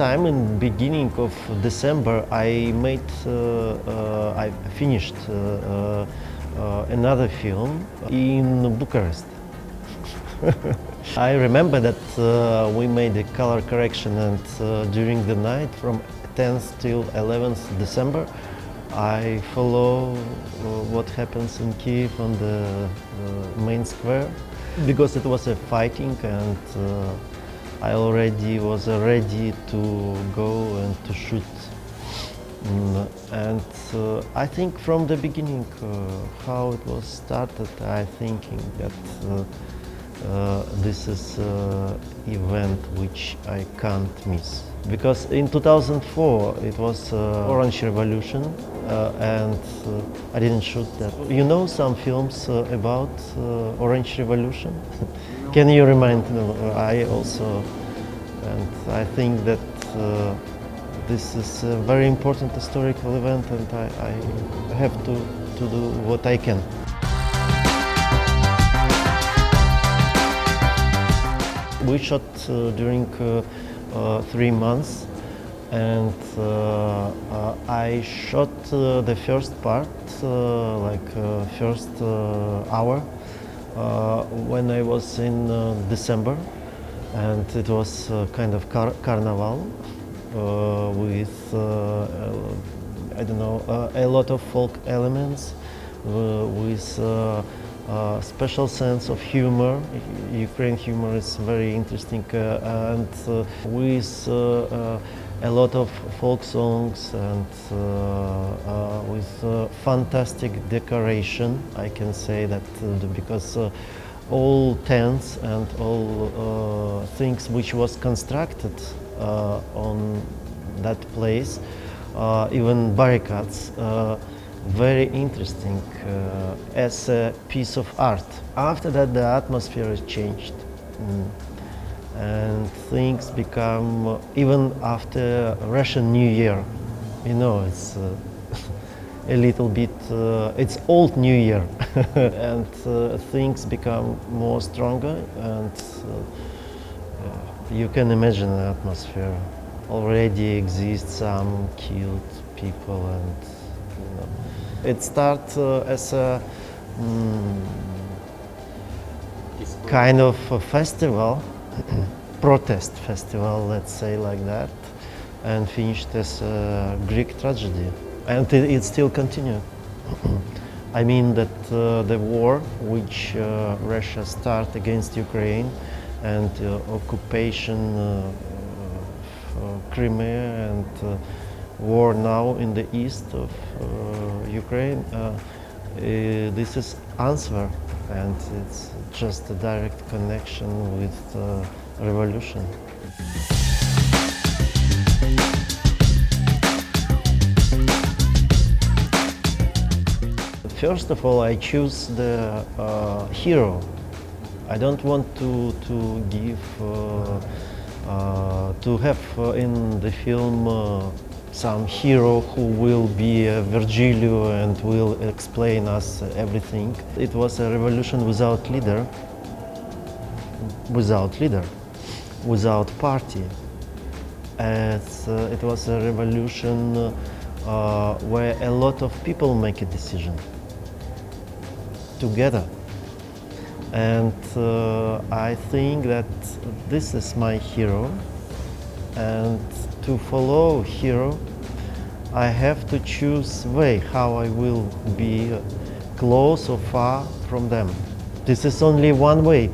time, in beginning of December, I finished another film in Bucharest. I remember that we made a color correction, and during the night from 10th till 11th December, I follow what happens in Kiev on the main square, because it was a fighting, and I already was ready to go and to shoot. And I think from the beginning how it was started, I thinking that this is event which I can't miss. Because in 2004 it was Orange Revolution, and I didn't shoot that. You know some films about Orange Revolution? Can you remind me? I also, and I think that this is a very important historical event, and I have to do what I can. We shot during 3 months, and I shot the first part, first hour, when I was in December, and it was kind of carnival with I don't know, a lot of folk elements, with special sense of humor. Ukrainian humor is very interesting, and with a lot of folk songs, and with fantastic decoration. I can say that because all tents and all things which was constructed on that place, even barricades, very interesting as a piece of art. After that, the atmosphere is changed, and things become, even after Russian New Year, you know, it's a little bit, it's old New Year, and things become more stronger, and you can imagine the atmosphere. Already exists some killed people, and you know, it starts as a kind of a festival, protest festival, let's say like that, and finished as a Greek tragedy, and it still continues. I mean that the war which Russia started against Ukraine, and occupation of Crimea, and war now in the east of Ukraine, this is answer, and it's just a direct connection with revolution. First of all, I choose the hero. I don't want to give to have in the film some hero who will be Virgilio and will explain us everything. It was a revolution without leader, without party. It was a revolution where a lot of people make a decision together. And I think that this is my hero, and to follow hero, I have to choose way how I will be close or far from them. This is only one way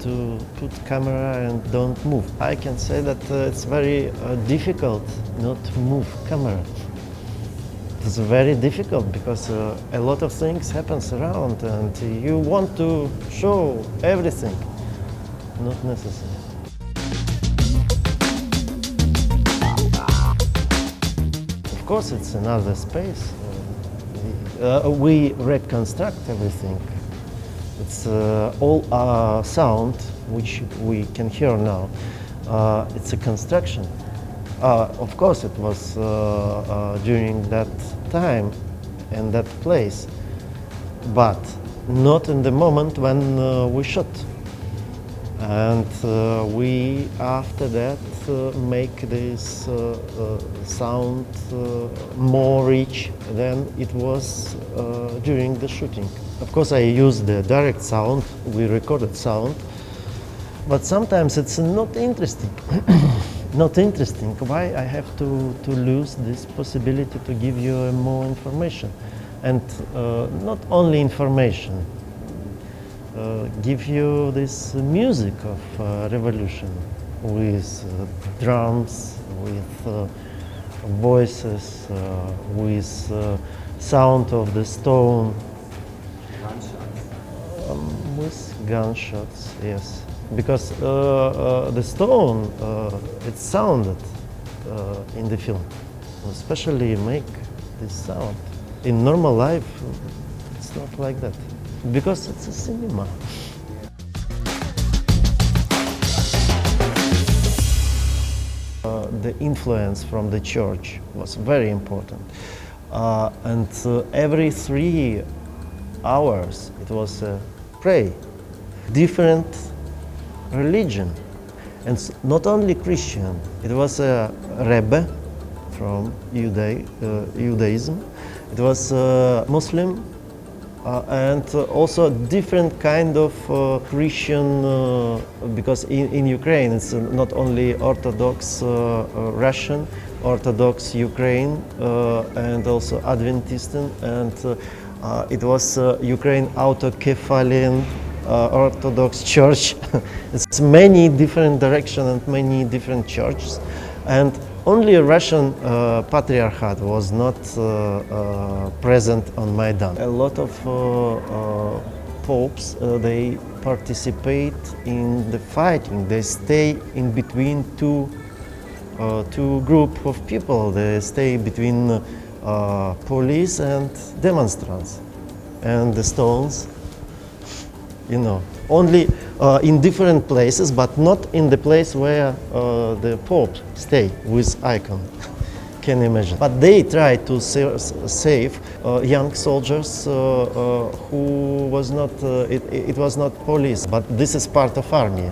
to put camera and don't move. I can say that it's very difficult not to move camera. It's very difficult because a lot of things happens around, and you want to show everything. Not necessary. Of course, it's another space. We reconstruct everything. It's all sound which we can hear now. It's a construction. Of course, it was during that time and that place, but not in the moment when we shot. And we, after that, make this sound more rich than it was during the shooting. Of course, I use the direct sound, we recorded sound, but sometimes it's not interesting. Not interesting. Why I have to lose this possibility to give you more information, and not only information. Give you this music of revolution with drums, with voices, with sound of the stone. With gunshots, yes. Because the stone, it sounded in the film. Especially make this sound. In normal life, it's not like that. Because it's a cinema. The influence from the church was very important. And every 3 hours it was pray. Different religion. And not only Christian. It was a Rebbe from Judaism. It was Muslim. And also different kind of Christian, because in Ukraine it's not only Orthodox Russian, Orthodox Ukraine, and also Adventist, and it was Ukraine Autokefalian Orthodox Church. It's many different directions and many different churches, and only Russian Patriarchate was not present on Maidan. A lot of popes, they participate in the fighting. They stay in between two group of people. They stay between police and demonstrants. And the stones, you know, only in different places, but not in the place where the Pope stay with icon. Can you imagine? But they try to save young soldiers who was not. It was not police, but this is part of army.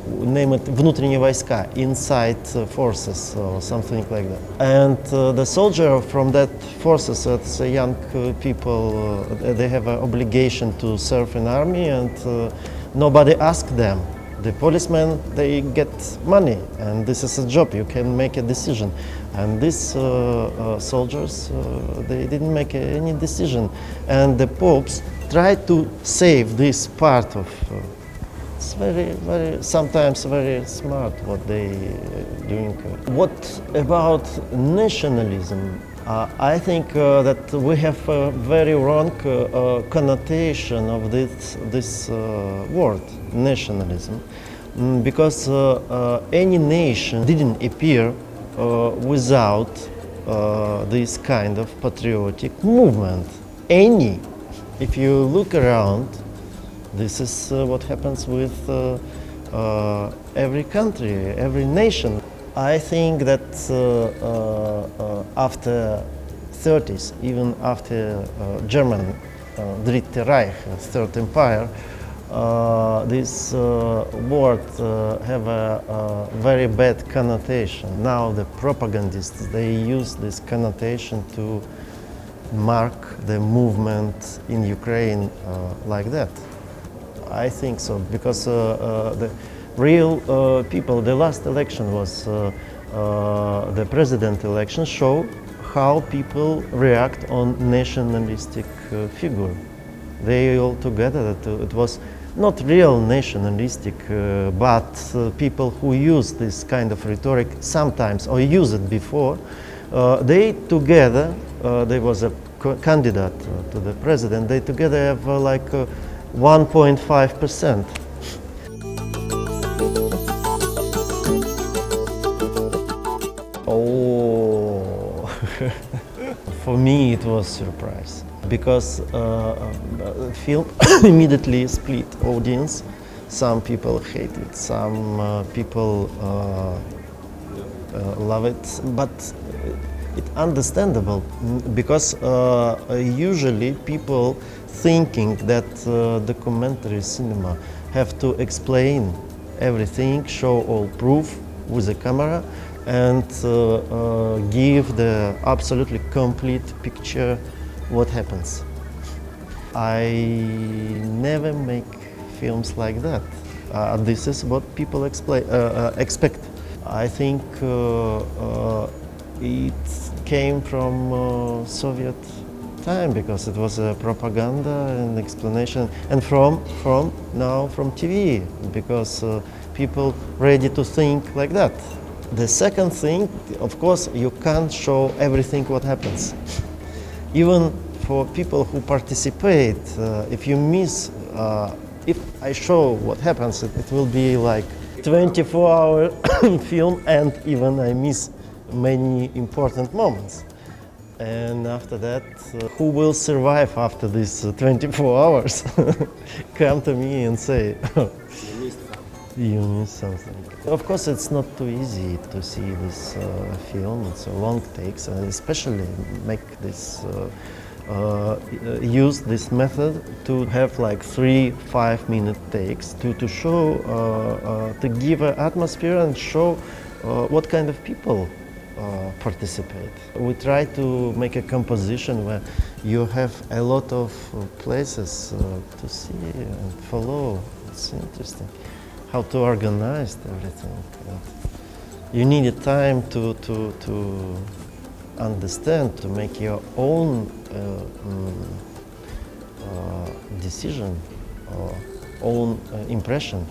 Name it внутренние войска, inside forces or something like that. And the soldier from that forces, it's young people. They have an obligation to serve in army, and nobody asks them. The policemen, they get money, and this is a job. You can make a decision. And these soldiers, they didn't make any decision. And the popes tried to save this part of. It's very, sometimes very smart what they doing. What about nationalism? I think that we have a very wrong connotation of this word, nationalism, because any nation didn't appear without this kind of patriotic movement. Any, if you look around, this is what happens with every country, every nation. I think that after 30s, even after German Dritte Reich, Third Empire, this word have a very bad connotation. Now the propagandists, they use this connotation to mark the movement in Ukraine like that. I think so, because the real people, the last election was the president election, show how people react on nationalistic figure. They all together, it was not real nationalistic, but people who use this kind of rhetoric sometimes, or use it before, they together, there was a candidate to the president, they together have like 1.5%. Oh, for me it was a surprise, because the film immediately split audience. Some people hate it, some people love it, but it's understandable, because usually people thinking that documentary cinema have to explain everything, show all proof, with the camera and give the absolutely complete picture what happens. I never make films like that. This is what people expect. I think it came from Soviet time because it was a propaganda and explanation, and from TV because people ready to think like that. The second thing, of course, you can't show everything what happens. Even for people who participate, if you miss, if I show what happens, it will be like 24-hour film, and even I miss many important moments. And after that, who will survive after these 24 hours? Come to me and say, you missed something. Of course, it's not too easy to see this film. It's a long takes, and especially make this use this method to have like 3-5 minute takes to show, to give an atmosphere and show what kind of people participate. We try to make a composition where you have a lot of places to see and follow. It's interesting how to organize everything. You need a time to understand, to make your own decision or own impression.